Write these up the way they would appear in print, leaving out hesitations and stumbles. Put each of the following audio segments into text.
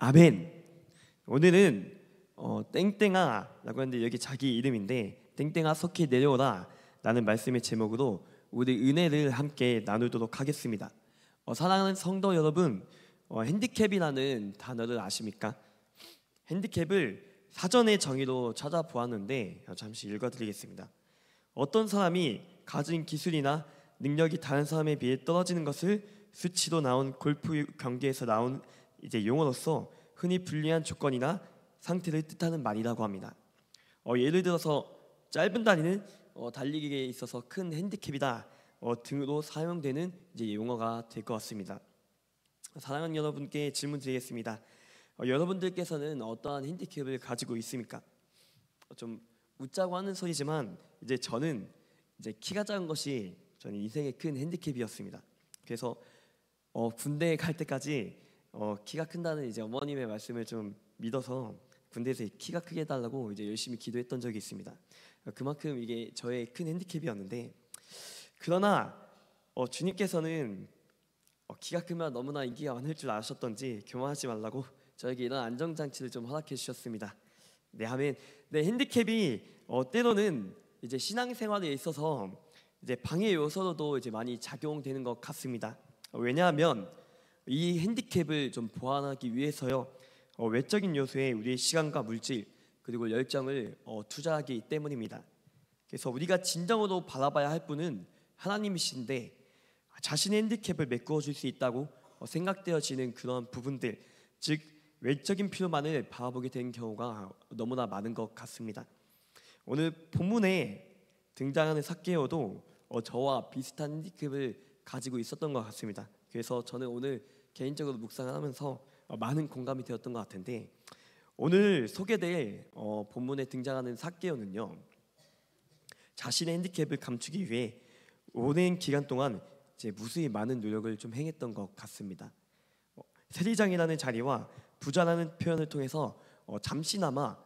아멘. 오늘은 땡땡아라고 하는데 여기 자기 이름인데 땡땡아 속히 내려오라 라는 말씀의 제목으로 우리 은혜를 함께 나누도록 하겠습니다. 사랑하는 성도 여러분, 핸디캡이라는 단어를 아십니까? 핸디캡을 사전의 정의로 찾아보았는데 잠시 읽어드리겠습니다. 어떤 사람이 가진 기술이나 능력이 다른 사람에 비해 떨어지는 것을 수치로 나온 골프 경기에서 나온 용어로서 흔히 불리한 조건이나 상태를 뜻하는 말이라고 합니다. 예를 들어서 짧은 다리는 달리기에 있어서 큰 핸디캡이다 등으로 사용되는 용어가 될 것 같습니다. 사랑하는 여러분께 질문 드리겠습니다. 여러분들께서는 어떠한 핸디캡을 가지고 있습니까? 좀 웃자고 하는 소리지만 저는 키가 작은 것이 저는 인생의 큰 핸디캡이었습니다. 그래서 군대에 갈 때까지 키가 큰다는 어머님의 말씀을 좀 믿어서 군대에서 키가 크게 해달라고 열심히 기도했던 적이 있습니다. 그만큼 이게 저의 큰 핸디캡이었는데, 그러나 주님께서는 키가 크면 너무나 인기가 많을 줄 아셨던지 교만하지 말라고 저에게 이런 안정장치를 좀 허락해 주셨습니다. 네, 아멘. 네, 핸디캡이 때로는 신앙생활에 있어서 방해 요소로도 많이 작용되는 것 같습니다. 왜냐하면 이 핸디캡을 좀 보완하기 위해서요, 외적인 요소에 우리의 시간과 물질 그리고 열정을 투자하기 때문입니다. 그래서 우리가 진정으로 바라봐야 할 분은 하나님이신데, 자신의 핸디캡을 메꾸어 줄 수 있다고 생각되어지는 그런 부분들, 즉 외적인 필요만을 바라보게 된 경우가 너무나 많은 것 같습니다. 오늘 본문에 등장하는 삭개오도 저와 비슷한 핸디캡을 가지고 있었던 것 같습니다. 그래서 저는 오늘 개인적으로 묵상을 하면서 많은 공감이 되었던 것 같은데, 오늘 소개될 본문에 등장하는 삭개오는요, 자신의 핸디캡을 감추기 위해 오랜 기간 동안 무수히 많은 노력을 좀 행했던 것 같습니다. 세리장이라는 자리와 부자라는 표현을 통해서 잠시나마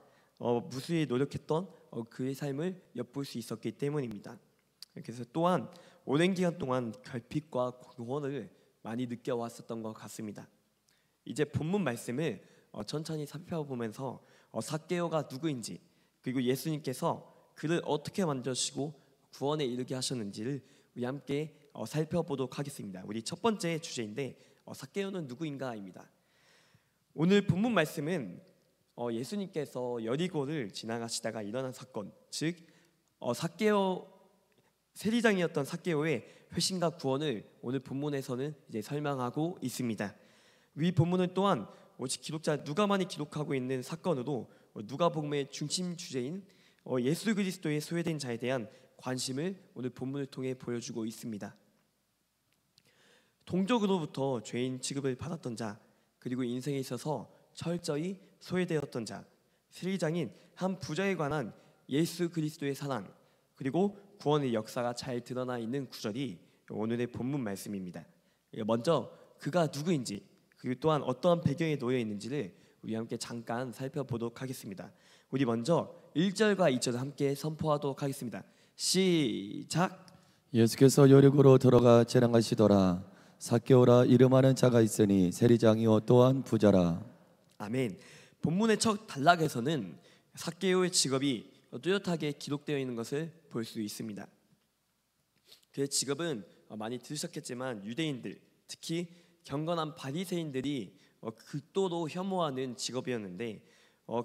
무수히 노력했던 그의 삶을 엿볼 수 있었기 때문입니다. 그래서 또한 오랜 기간 동안 결핍과 공허를 많이 느껴왔었던 것 같습니다. 이제 본문 말씀을 천천히 살펴보면서 삭개오가 누구인지, 그리고 예수님께서 그를 어떻게 만드시고 구원에 이르게 하셨는지를 우리 함께 살펴보도록 하겠습니다. 우리 첫 번째 주제인데 삭개오는 누구인가입니다. 오늘 본문 말씀은 예수님께서 여리고를 지나가시다가 일어난 사건, 즉 삭개오, 세리장이었던 삭개오의 회심과 구원을 오늘 본문에서는 설명하고 있습니다. 위 본문은 또한 오직 기록자 누가만이 기록하고 있는 사건으로 누가복음의 중심 주제인 예수 그리스도의 소외된 자에 대한 관심을 오늘 본문을 통해 보여주고 있습니다. 동족으로부터 죄인 취급을 받았던 자, 그리고 인생에 있어서 철저히 소외되었던 자, 세리장인 한 부자에 관한 예수 그리스도의 사랑, 그리고 구원의 역사가 잘 드러나 있는 구절이 오늘의 본문 말씀입니다. 먼저 그가 누구인지, 그리고 또한 어떠한 배경에 놓여 있는지를 우리 함께 잠깐 살펴보도록 하겠습니다. 우리 먼저 1절과 2절을 함께 선포하도록 하겠습니다. 시작. 예수께서 여리고로 들어가 지나가시더라. 삭개오라 이름하는 자가 있으니 세리장이요 또한 부자라. 아멘. 본문의 첫 단락에서는 삭개오의 직업이 뚜렷하게 기록되어 있는 것을 볼 수 있습니다. 그의 직업은 많이 들으셨겠지만 유대인들, 특히 경건한 바리새인들이 극도로 혐오하는 직업이었는데,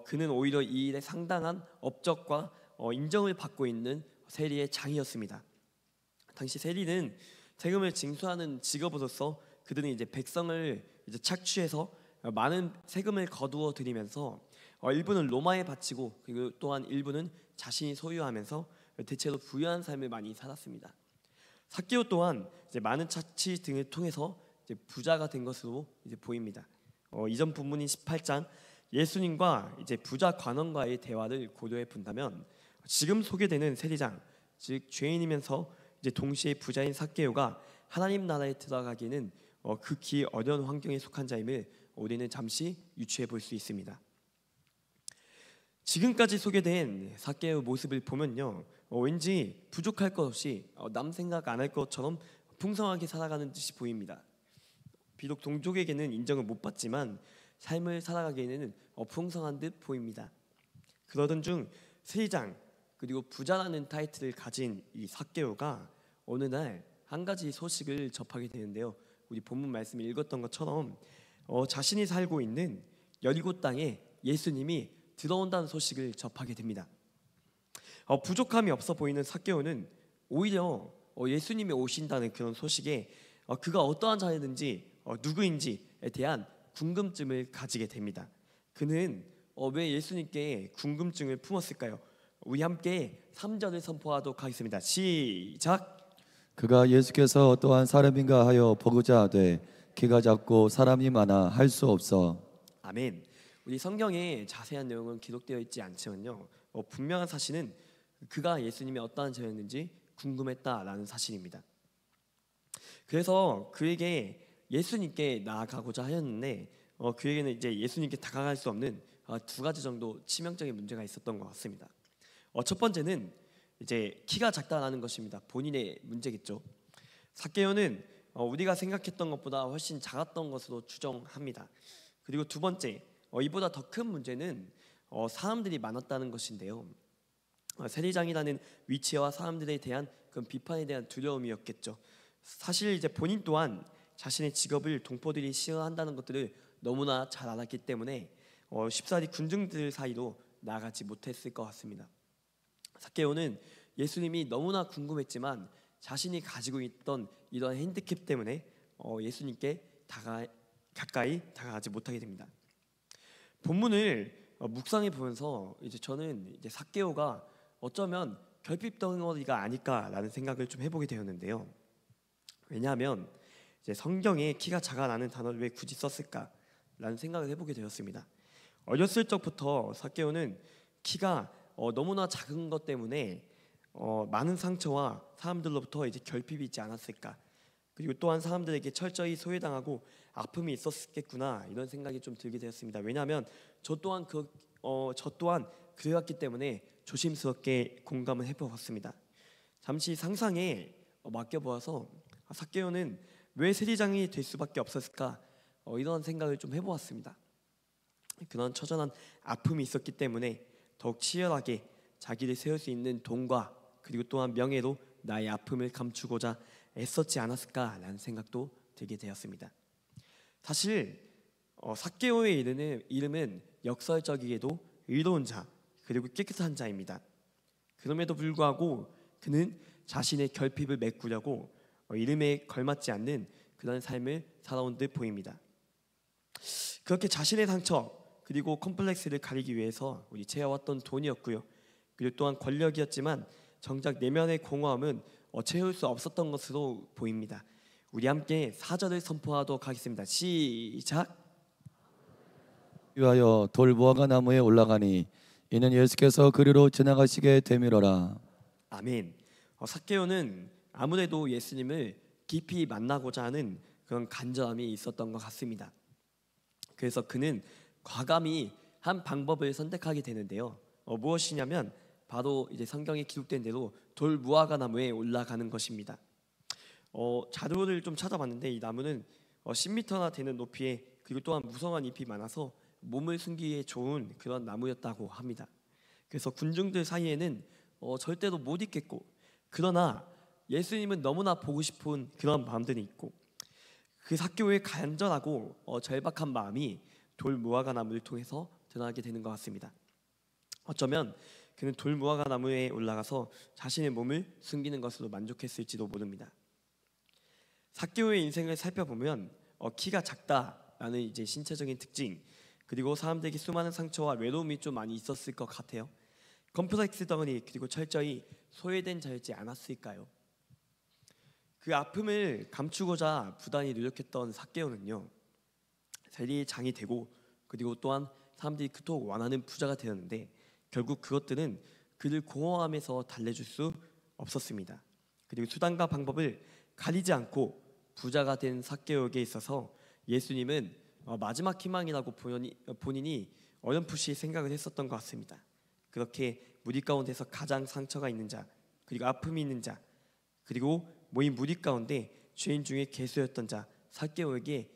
그는 오히려 이 일에 상당한 업적과 인정을 받고 있는 세리의 장이었습니다. 당시 세리는 세금을 징수하는 직업으로서 그들은 백성을 착취해서 많은 세금을 거두어 들이면서 일부는 로마에 바치고, 그리고 또한 일부는 자신이 소유하면서 대체로 부유한 삶을 많이 살았습니다. 삭개오 또한 많은 착취 등을 통해서 부자가 된 것으로 보입니다. 이전 본문인 18장 예수님과 부자 관원과의 대화를 고려해 본다면, 지금 소개되는 세리장, 즉 죄인이면서 동시에 부자인 삭개오가 하나님 나라에 들어가기는 극히 어려운 환경에 속한 자임을 우리는 잠시 유추해 볼 수 있습니다. 지금까지 소개된 삭개오 모습을 보면요, 왠지 부족할 것 없이 남 생각 안 할 것처럼 풍성하게 살아가는 듯이 보입니다. 비록 동족에게는 인정을 못 받지만 삶을 살아가기에는 풍성한 듯 보입니다. 그러던 중 세리장 그리고 부자라는 타이틀을 가진 이 삭개오가 어느 날 한 가지 소식을 접하게 되는데요. 우리 본문 말씀을 읽었던 것처럼 자신이 살고 있는 여리고 땅에 예수님이 들어온다는 소식을 접하게 됩니다. 부족함이 없어 보이는 삭개오는 오히려 예수님이 오신다는 그런 소식에 그가 어떠한 자였는지 누구인지에 대한 궁금증을 가지게 됩니다. 그는 왜 예수님께 궁금증을 품었을까요? 우리 함께 3절을 선포하도록 하겠습니다. 시작. 그가 예수께서 또한 사람인가 하여 보고자 하되 키가 작고 사람이 많아 할 수 없어. 아멘. 우리 성경에 자세한 내용은 기록되어 있지 않지만요, 분명한 사실은 그가 예수님이 어떠한 자였는지 궁금했다라는 사실입니다. 그래서 그에게 예수님께 나아가고자 하였는데 그에게는 이제 예수님께 다가갈 수 없는 두 가지 정도 치명적인 문제가 있었던 것 같습니다. 첫 번째는 이제 키가 작다라는 것입니다. 본인의 문제겠죠. 삭개오는 우리가 생각했던 것보다 훨씬 작았던 것으로 추정합니다. 그리고 두 번째, 이보다 더 큰 문제는 사람들이 많았다는 것인데요. 세리장이라는 위치와 사람들에 대한 그런 비판에 대한 두려움이었겠죠. 사실 이제 본인 또한 자신의 직업을 동포들이 싫어한다는 것들을 너무나 잘 알았기 때문에 쉽사리 군중들 사이로 나가지 못했을 것 같습니다. 삭개오는 예수님이 너무나 궁금했지만 자신이 가지고 있던 이런 핸디캡 때문에 예수님께 가까이 다가가지 못하게 됩니다. 본문을 묵상해 보면서 이제 저는 이제 삭개오가 어쩌면 결핍 덩어리가 아닐까라는 생각을 좀 해보게 되었는데요. 왜냐하면 이제 성경에 키가 작아라는 단어를 왜 굳이 썼을까라는 생각을 해보게 되었습니다. 어렸을 적부터 삭개오는 키가 너무나 작은 것 때문에 많은 상처와 사람들로부터 이제 결핍이 있지 않았을까, 그리고 또한 사람들에게 철저히 소외당하고 아픔이 있었겠구나 이런 생각이 좀 들게 되었습니다. 왜냐하면 저 또한 그래왔기 때문에 조심스럽게 공감을 해보았습니다. 잠시 상상에 맡겨보아서 삭개오는 왜 세리장이 될 수밖에 없었을까 이런 생각을 좀 해보았습니다. 그런 처절한 아픔이 있었기 때문에 더욱 치열하게 자기를 세울 수 있는 돈과 그리고 또한 명예로 나의 아픔을 감추고자 애썼지 않았을까라는 생각도 들게 되었습니다. 사실 삭개오의 이름은 역설적이게도 의로운 자 그리고 깨끗한 자입니다. 그럼에도 불구하고 그는 자신의 결핍을 메꾸려고 이름에 걸맞지 않는 그런 삶을 살아온 듯 보입니다. 그렇게 자신의 상처 그리고 컴플렉스를 가리기 위해서 채워왔던 돈이었고요, 그리고 또한 권력이었지만 정작 내면의 공허함은 채울 수 없었던 것으로 보입니다. 우리 함께 4절을 선포하도록 하겠습니다. 시작. 위하여 돌무화과 나무에 올라가니 이는 예수께서 그리로 지나가시게 되밀어라. 아멘. 삭개오는 아무래도 예수님을 깊이 만나고자 하는 그런 간절함이 있었던 것 같습니다. 그래서 그는 과감히 한 방법을 선택하게 되는데요. 무엇이냐면 바로 이제 성경에 기록된 대로 돌무화과 나무에 올라가는 것입니다. 자료를 좀 찾아봤는데 이 나무는 10m나 되는 높이에 그리고 또한 무성한 잎이 많아서 몸을 숨기기에 좋은 그런 나무였다고 합니다. 그래서 군중들 사이에는 절대로 못 있겠고, 그러나 예수님은 너무나 보고 싶은 그런 마음들이 있고, 그 삭개오의 간절하고 절박한 마음이 돌무화과 나무를 통해서 드러나게 되는 것 같습니다. 어쩌면 그는 돌무화과 나무에 올라가서 자신의 몸을 숨기는 것으로 만족했을지도 모릅니다. 삭개오의 인생을 살펴보면 키가 작다라는 이제 신체적인 특징, 그리고 사람들에게 수많은 상처와 외로움이 좀 많이 있었을 것 같아요. 컴플렉스 덩어리 그리고 철저히 소외된 자였지 않았을까요? 그 아픔을 감추고자 부단히 노력했던 삭개오는요, 세리장이 되고 그리고 또한 사람들이 그토록 원하는 부자가 되었는데 결국 그것들은 그를 공허함에서 달래줄 수 없었습니다. 그리고 수단과 방법을 가리지 않고 부자가 된 삭개오에게 있어서 예수님은 마지막 희망이라고 본인이 어렴풋이 생각을 했었던 것 같습니다. 그렇게 무리 가운데서 가장 상처가 있는 자, 그리고 아픔이 있는 자, 그리고 모인 무리 가운데 죄인 중에 괴수였던 자 삭개오에게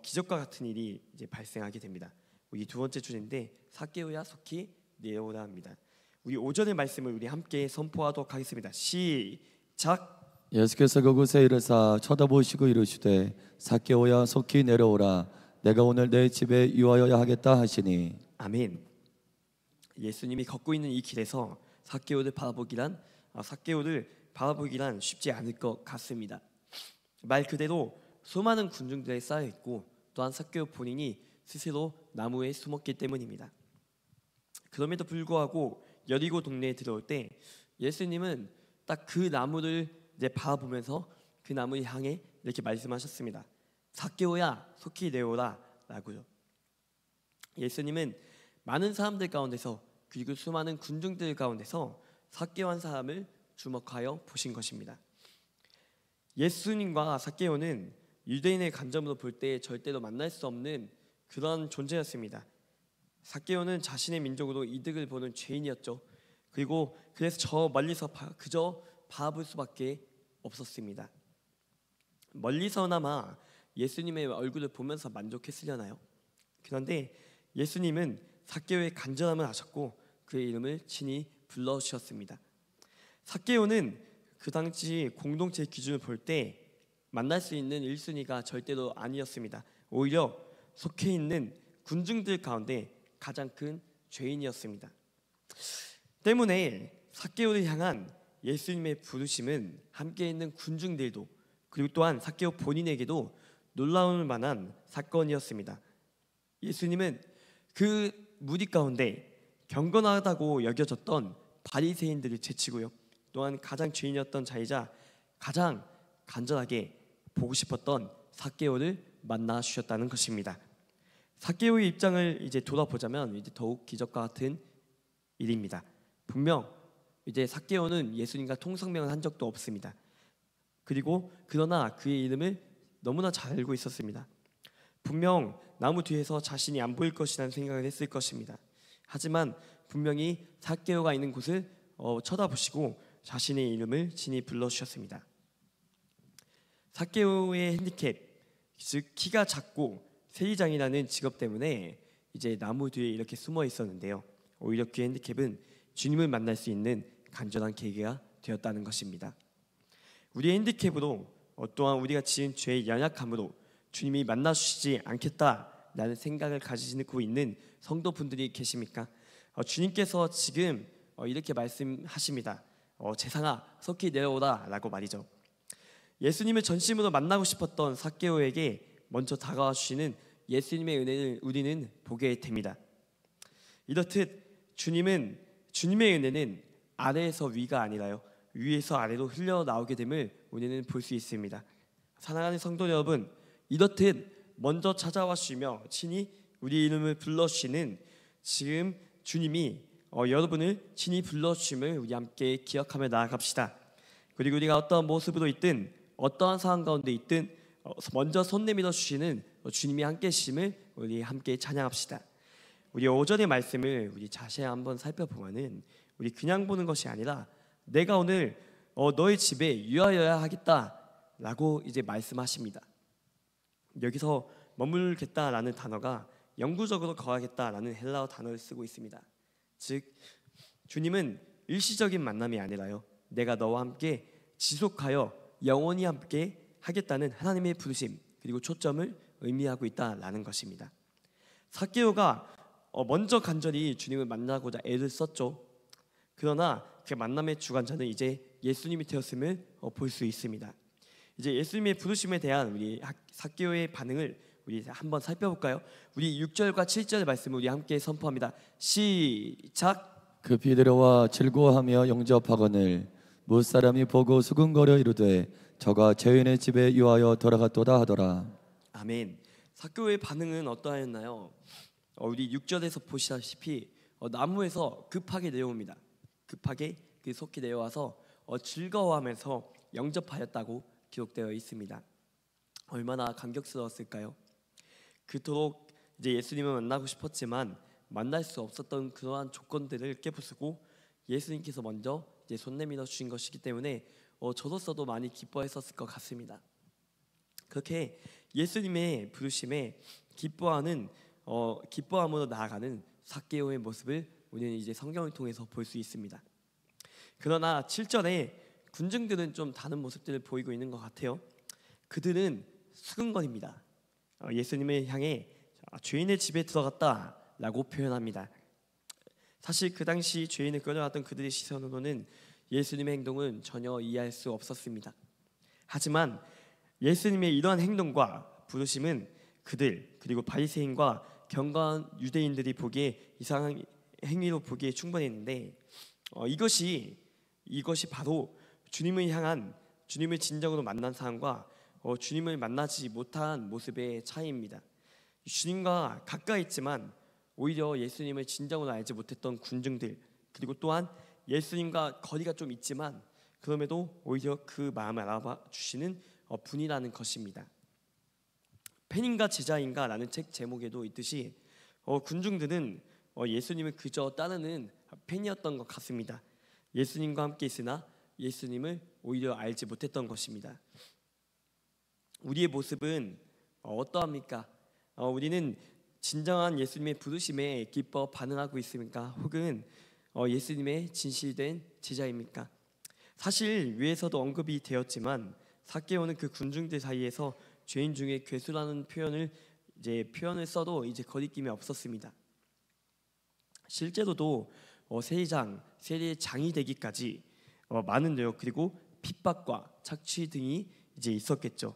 기적과 같은 일이 이제 발생하게 됩니다. 우리 두 번째 주제인데 삭개오야 속히 내려오라 합니다. 우리 5절의 말씀을 우리 함께 선포하도록 하겠습니다. 시작. 예수께서 그곳에 이르사 쳐다보시고 이르시되 삭개오야 속히 내려오라 내가 오늘 내 집에 유하여야 하겠다 하시니. 아멘. 예수님이 걷고 있는 이 길에서 삭개오를 바라보기란 쉽지 않을 것 같습니다. 말 그대로 수많은 군중들에 쌓여 있고 또한 삭개오 본인이 스스로 나무에 숨었기 때문입니다. 그럼에도 불구하고 여리고 동네에 들어올 때 예수님은 딱 그 나무를 이제 바라보면서 그 나무를 향해 이렇게 말씀하셨습니다. 삭개오야 속히 내려오라 라고요. 예수님은 많은 사람들 가운데서 그리고 수많은 군중들 가운데서 삭개오 한 사람을 주목하여 보신 것입니다. 예수님과 삭개오는 유대인의 관점으로 볼 때 절대로 만날 수 없는 그런 존재였습니다. 삭개오는 자신의 민족으로 이득을 보는 죄인이었죠. 그리고 그래서 저 멀리서 그저 바라볼 수밖에 없었습니다. 멀리서나마 예수님의 얼굴을 보면서 만족했으려나요? 그런데 예수님은 삭개오의 간절함을 아셨고 그의 이름을 친히 불러주셨습니다. 삭개오는 그 당시 공동체 기준을 볼 때 만날 수 있는 1순위가 절대로 아니었습니다. 오히려 속해 있는 군중들 가운데 가장 큰 죄인이었습니다. 때문에 삭개오를 향한 예수님의 부르심은 함께 있는 군중들도 그리고 또한 삭개오 본인에게도 놀라울 만한 사건이었습니다. 예수님은 그 무리 가운데 경건하다고 여겨졌던 바리새인들을 제치고요. 또한 가장 죄인이었던 자이자 가장 간절하게 보고 싶었던 삭개오를 만나 주셨다는 것입니다. 삭개오의 입장을 이제 돌아보자면 이제 더욱 기적과 같은 일입니다. 분명 이제 삭개오는 예수님과 통성명을 한 적도 없습니다. 그러나 그의 이름을 너무나 잘 알고 있었습니다. 분명 나무 뒤에서 자신이 안 보일 것이라는 생각을 했을 것입니다. 하지만 분명히 삭개오가 있는 곳을 쳐다보시고 자신의 이름을 친히 불러주셨습니다. 삭개오의 핸디캡, 즉 키가 작고 세리장이라는 직업 때문에 이제 나무 뒤에 이렇게 숨어 있었는데요. 오히려 그 핸디캡은 주님을 만날 수 있는 간절한 계기가 되었다는 것입니다. 우리의 핸디캡으로 또한 우리가 지은 죄의 연약함으로 주님이 만나주시지 않겠다라는 생각을 가지고 있는 성도분들이 계십니까? 주님께서 지금 이렇게 말씀하십니다. 제상아 속히 내려오라 라고 말이죠. 예수님을 전심으로 만나고 싶었던 삭개오에게 먼저 다가와 주시는 예수님의 은혜를 우리는 보게 됩니다. 이렇듯 주님의 은혜는 아래에서 위가 아니라요 위에서 아래로 흘러나오게 됨을 우리는 볼 수 있습니다. 사랑하는 성도 여러분, 이렇듯 먼저 찾아와 주시며 친히 우리 이름을 불러주시는 지금 주님이 여러분을 친히 불러주심을 우리 함께 기억하며 나아갑시다. 그리고 우리가 어떠한 모습으로 있든 어떠한 상황 가운데 있든 먼저 손 내밀어 주시는 주님이 함께 계심을 우리 함께 찬양합시다. 우리 5절의 말씀을 우리 자세히 한번 살펴보면은 우리 그냥 보는 것이 아니라 내가 오늘 너의 집에 유하여야 하겠다라고 이제 말씀하십니다. 여기서 머물겠다라는 단어가 영구적으로 거하겠다라는 헬라어 단어를 쓰고 있습니다. 즉 주님은 일시적인 만남이 아니라요 내가 너와 함께 지속하여 영원히 함께 하겠다는 하나님의 부르심 그리고 초점을 의미하고 있다라는 것입니다. 삭개오가 먼저 간절히 주님을 만나고자 애를 썼죠. 그러나 그 만남의 주관자는 이제 예수님이 되었음을 볼 수 있습니다. 이제 예수님의 부르심에 대한 우리 삭개오의 반응을 우리 한번 살펴볼까요? 우리 6절과 7절의 말씀을 우리 함께 선포합니다. 시작. 급히 들어와 즐거워하며 영접하거늘 무사람이 보고 수근거려 이르되 저가 죄인의 집에 유하여 돌아갔도다 하더라. 아멘. 삭개오의 반응은 어떠하였나요? 우리 6절에서 보시다시피 나무에서 급하게 내려옵니다. 급하게 그 속히 내려와서 즐거워하면서 영접하였다고 기록되어 있습니다. 얼마나 감격스러웠을까요? 그토록 이제 예수님을 만나고 싶었지만 만날 수 없었던 그러한 조건들을 깨부수고 예수님께서 먼저 이제 손 내밀어 주신 것이기 때문에 저로서도 많이 기뻐했었을 것 같습니다. 그렇게 예수님의 부르심에 기뻐함으로 나아가는 삭개오의 모습을 우리는 이제 성경을 통해서 볼 수 있습니다. 그러나 7절에 군중들은 좀 다른 모습들을 보이고 있는 것 같아요. 그들은 수근거립니다. 예수님을 향해 죄인의 집에 들어갔다라고 표현합니다. 사실 그 당시 죄인을 끌어왔던 그들의 시선으로는 예수님의 행동은 전혀 이해할 수 없었습니다. 하지만 예수님의 이러한 행동과 부르심은 그들 그리고 바리새인과 경건한 유대인들이 보기에 이상한 행위로 보기에 충분했는데 이것이 바로 주님을 향한 주님을 진정으로 만난 사람과 주님을 만나지 못한 모습의 차이입니다. 주님과 가까이 있지만 오히려 예수님을 진정으로 알지 못했던 군중들 그리고 또한 예수님과 거리가 좀 있지만 그럼에도 오히려 그 마음을 알아봐 주시는 분이라는 것입니다. 팬인가 제자인가 라는 책 제목에도 있듯이 군중들은 예수님을 그저 따르는 팬이었던 것 같습니다. 예수님과 함께 있으나 예수님을 오히려 알지 못했던 것입니다. 우리의 모습은 어떠합니까? 우리는 진정한 예수님의 부르심에 기뻐 반응하고 있습니까? 혹은 예수님의 진실된 제자입니까? 사실 위에서도 언급이 되었지만 삭개오는 그 군중들 사이에서 죄인 중에 괴수라는 표현을 써도 이제 거리낌이 없었습니다. 실제로도 세리의 장이 되기까지 많은 노력 그리고 핍박과 착취 등이 이제 있었겠죠.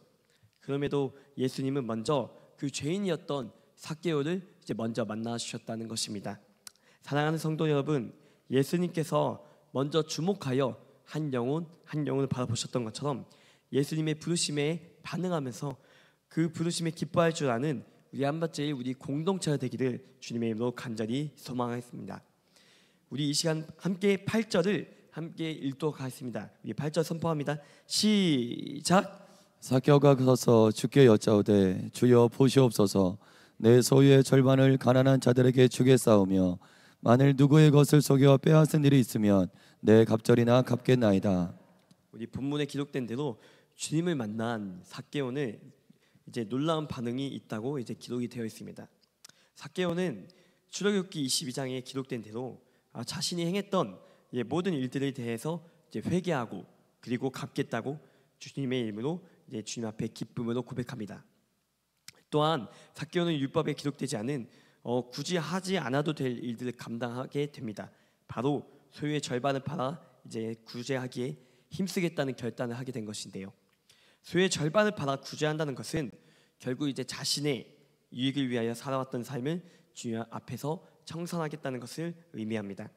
그럼에도 예수님은 먼저 그 죄인이었던 삭개오를 이제 먼저 만나 주셨다는 것입니다. 사랑하는 성도 여러분, 예수님께서 먼저 주목하여 한 영혼을 바라보셨던 것처럼 예수님의 부르심에 반응하면서 그 부르심에 기뻐할 줄 아는 우리 한밭제일 우리 공동체가 되기를 주님의 이름으로 간절히 소망하겠습니다. 우리 이 시간 함께 8절을 함께 읽도록 하겠습니다. 우리 8절 선포합니다. 시작. 삭개오가 서서 주께 여짜오되 주여 보시옵소서 내 소유의 절반을 가난한 자들에게 주겠사오며 만일 누구의 것을 속여 빼앗은 일이 있으면 내 갑절이나 갚겠나이다. 우리 본문에 기록된 대로 주님을 만난 삭개오는 이제 놀라운 반응이 있다고 이제 기록이 되어 있습니다. 삭개오는 출애굽기 22장에 기록된 대로 자신이 행했던 모든 일들에 대해서 이제 회개하고 그리고 갚겠다고 주님의 이름으로 이제 주님 앞에 기쁨으로 고백합니다. 또한 삭개오는 율법에 기록되지 않은 굳이 하지 않아도 될 일들을 감당하게 됩니다. 바로 소유의 절반을 팔아 이제 구제하기에 힘쓰겠다는 결단을 하게 된 것인데요. 소유의 절반을 팔아 구제한다는 것은 결국 이제 자신의 유익을 위하여 살아왔던 삶을 주님 앞에서 청산하겠다는 것을 의미합니다.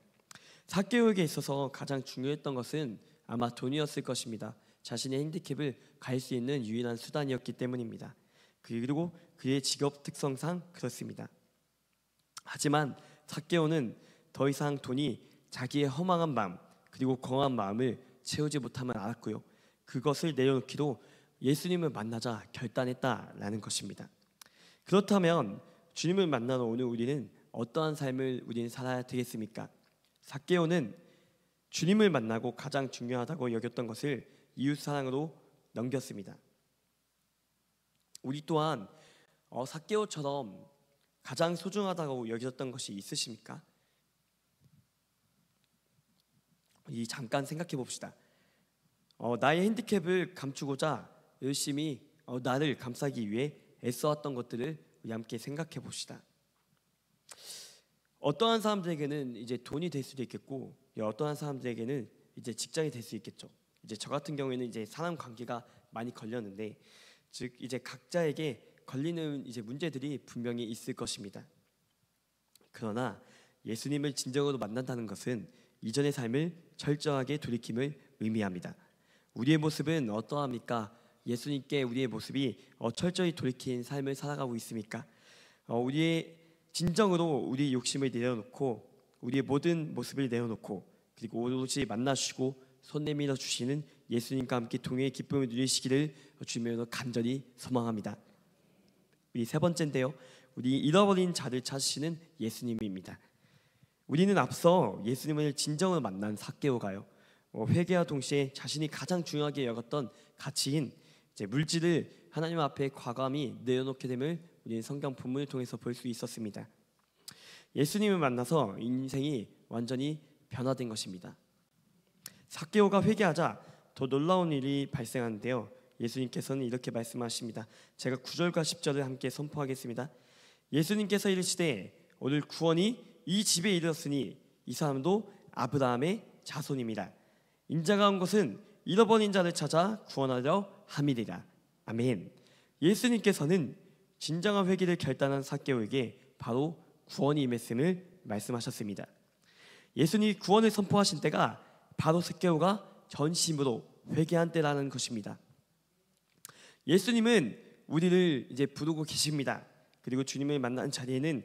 삭개오에게 있어서 가장 중요했던 것은 아마 돈이었을 것입니다. 자신의 핸디캡을 갈 수 있는 유일한 수단이었기 때문입니다. 그리고 그의 직업 특성상 그렇습니다. 하지만 삭개오는 더 이상 돈이 자기의 허망한 마음 그리고 공허한 마음을 채우지 못함을 알았고요. 그것을 내려놓기로 예수님을 만나자 결단했다라는 것입니다. 그렇다면 주님을 만나러 오는 우리는 어떠한 삶을 우리는 살아야 되겠습니까? 삭개오는 주님을 만나고 가장 중요하다고 여겼던 것을 이웃사랑으로 넘겼습니다. 우리 또한 삭개오처럼 가장 소중하다고 여겼던 것이 있으십니까? 잠깐 생각해 봅시다. 나의 핸디캡을 감추고자 열심히 나를 감싸기 위해 애써왔던 것들을 우리 함께 생각해 봅시다. 어떠한 사람들에게는 이제 돈이 될 수도 있겠고, 어떠한 사람들에게는 이제 직장이 될 수 있겠죠. 이제 저 같은 경우에는 이제 사람 관계가 많이 걸렸는데, 즉 이제 각자에게 걸리는 이제 문제들이 분명히 있을 것입니다. 그러나 예수님을 진정으로 만난다는 것은 이전의 삶을 철저하게 돌이킴을 의미합니다. 우리의 모습은 어떠합니까? 예수님께 우리의 모습이 철저히 돌이킨 삶을 살아가고 있습니까? 우리의 진정으로 우리의 욕심을 내려놓고 우리의 모든 모습을 내려놓고 그리고 오롯이 만나주시고 손 내밀어 주시는 예수님과 함께 동행의 기쁨을 누리시기를 주님으로 간절히 소망합니다. 우리 세 번째인데요, 우리 잃어버린 자를 찾으시는 예수님입니다. 우리는 앞서 예수님을 진정으로 만난 삭개오가요, 회개와 동시에 자신이 가장 중요하게 여겼던 가치인 이제 물질을 하나님 앞에 과감히 내려놓게 됨을 우리는 성경 본문을 통해서 볼 수 있었습니다. 예수님을 만나서 인생이 완전히 변화된 것입니다. 삭개오가 회개하자 더 놀라운 일이 발생하는데요. 예수님께서는 이렇게 말씀하십니다. 제가 9절과 10절을 함께 선포하겠습니다. 예수님께서 이르시되 오늘 구원이 이 집에 이르렀으니 이 사람도 아브라함의 자손입니다. 인자가 온 것은 잃어버린 자를 찾아 구원하려 함이리라. 아멘. 예수님께서는 진정한 회개를 결단한 삭개오에게 바로 구원이 임했음을 말씀하셨습니다. 예수님이 구원을 선포하신 때가 바로 삭개오가 전심으로 회개한 때라는 것입니다. 예수님은 우리를 이제 부르고 계십니다. 그리고 주님을 만난 자리에는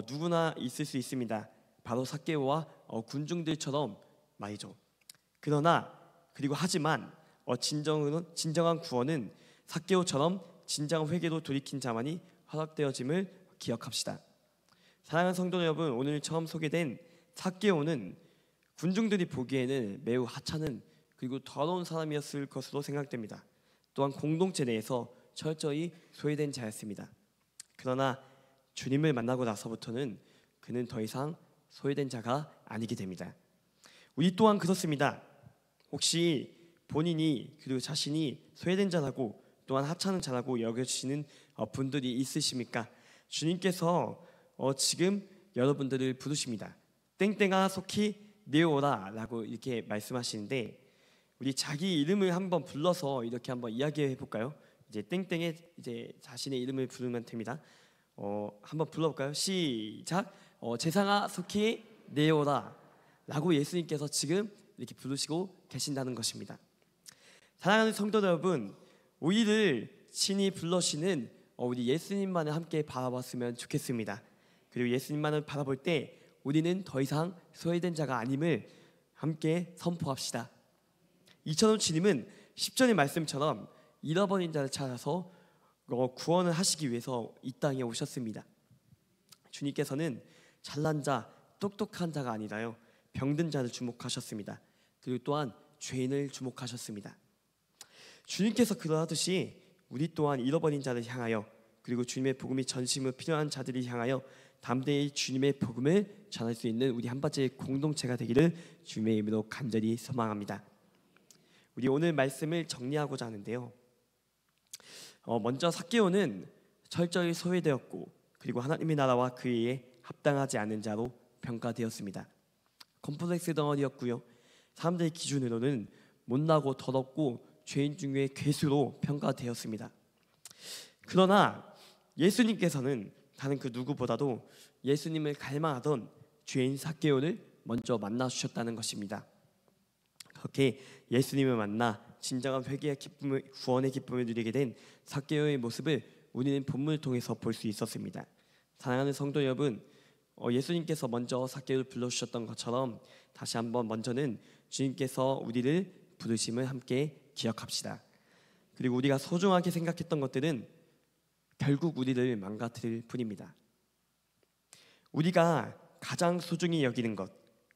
누구나 있을 수 있습니다. 바로 삭개오와 군중들처럼 말이죠. 하지만 진정한 구원은 삭개오처럼 진정한 회개로 돌이킨 자만이 허락되어짐을 기억합시다. 사랑하는 성도 여러분, 오늘 처음 소개된 삭개오는 군중들이 보기에는 매우 하찮은 그리고 더러운 사람이었을 것으로 생각됩니다. 또한 공동체 내에서 철저히 소외된 자였습니다. 그러나 주님을 만나고 나서부터는 그는 더 이상 소외된 자가 아니게 됩니다. 우리 또한 그렇습니다. 혹시 본인이 그리고 자신이 소외된 자라고 또한 하찮은 자라고 여겨지시는 분들이 있으십니까? 주님께서 지금 여러분들을 부르십니다. 땡땡아 속히 내오라 라고 이렇게 말씀하시는데, 우리 자기 이름을 한번 불러서 이렇게 한번 이야기해 볼까요? 이제 땡땡의 이제 자신의 이름을 부르면 됩니다. 한번 불러볼까요? 시작. 재상아 속히 내오라 라고 예수님께서 지금 이렇게 부르시고 계신다는 것입니다. 사랑하는 성도 여러분, 우리를 친히 불러시는 우리 예수님만을 함께 바라봤으면 좋겠습니다. 그리고 예수님만을 바라볼 때 우리는 더 이상 소외된 자가 아님을 함께 선포합시다. 이처럼 주님은 10절의 말씀처럼 잃어버린 자를 찾아서 구원을 하시기 위해서 이 땅에 오셨습니다. 주님께서는 잘난 자, 똑똑한 자가 아니라요, 병든 자를 주목하셨습니다. 그리고 또한 죄인을 주목하셨습니다. 주님께서 그러하듯이 우리 또한 잃어버린 자를 향하여, 그리고 주님의 복음이 전심으로 필요한 자들을 향하여 담대히 주님의 복음을 전할 수 있는 우리 한바지의 공동체가 되기를 주님의 이름으로 간절히 소망합니다. 우리 오늘 말씀을 정리하고자 하는데요. 먼저 삭개오는 철저히 소외되었고, 그리고 하나님의 나라와 그에 합당하지 않은 자로 평가되었습니다. 컴플렉스 덩어리였고요. 사람들의 기준으로는 못나고 더럽고 죄인 중에 괴수로 평가되었습니다. 그러나 예수님께서는 다른 그 누구보다도 예수님을 갈망하던 죄인 삭개오를 먼저 만나주셨다는 것입니다. 그렇게 예수님을 만나 진정한 회개의 기쁨을, 구원의 기쁨을 누리게 된 삭개오의 모습을 우리는 본문을 통해서 볼 수 있었습니다. 사랑하는 성도 여러분, 예수님께서 먼저 삭개오를 불러주셨던 것처럼 다시 한번 먼저는 주님께서 우리를 부르심을 함께 기억합시다. 그리고 우리가 소중하게 생각했던 것들은 결국 우리를 망가뜨릴 뿐입니다. 우리가 가장 소중히 여기는 것,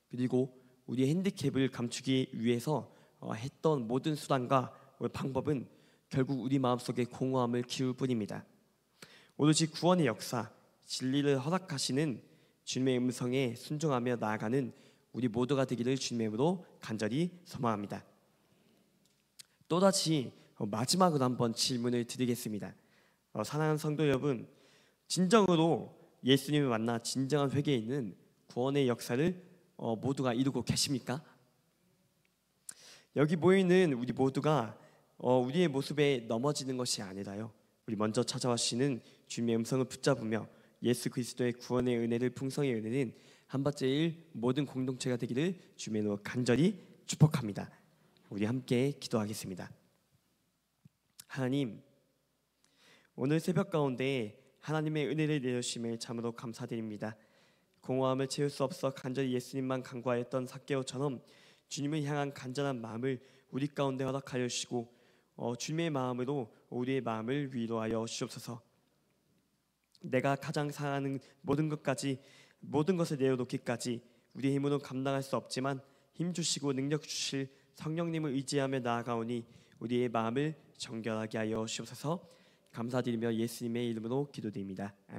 그리고 우리의 핸디캡을 감추기 위해서 했던 모든 수단과 방법은 결국 우리 마음속에 공허함을 키울 뿐입니다. 오로지 구원의 역사, 진리를 허락하시는 주님의 음성에 순종하며 나아가는 우리 모두가 되기를 주님의 이름으로 간절히 소망합니다. 또다시 마지막으로 한번 질문을 드리겠습니다. 사랑하는 성도 여러분, 진정으로 예수님을 만나 진정한 회개에 있는 구원의 역사를 모두가 이루고 계십니까? 여기 모이는 우리 모두가 우리의 모습에 넘어지는 것이 아니라요, 우리 먼저 찾아와주시는 주님의 음성을 붙잡으며 예수 그리스도의 구원의 은혜를, 풍성의 은혜는 한밭제일 모든 공동체가 되기를 주님의 이름으로 간절히 축복합니다. 우리 함께 기도하겠습니다. 하나님, 오늘 새벽 가운데 하나님의 은혜를 내려주심에 참으로 감사드립니다. 공허함을 채울 수 없어 간절히 예수님만 간구하였던 삭개오처럼 주님을 향한 간절한 마음을 우리 가운데 허락하여 주시고 주님의 마음으로 우리의 마음을 위로하여 주옵소서. 내가 가장 사랑하는 모든 것을 내어놓기까지 우리의 힘으로 감당할 수 없지만 힘 주시고 능력 주실 성령님을 의지하며 나아가오니 우리의 마음을 정결하게 하여 주옵소서. 감사드리며 예수님의 이름으로 기도드립니다.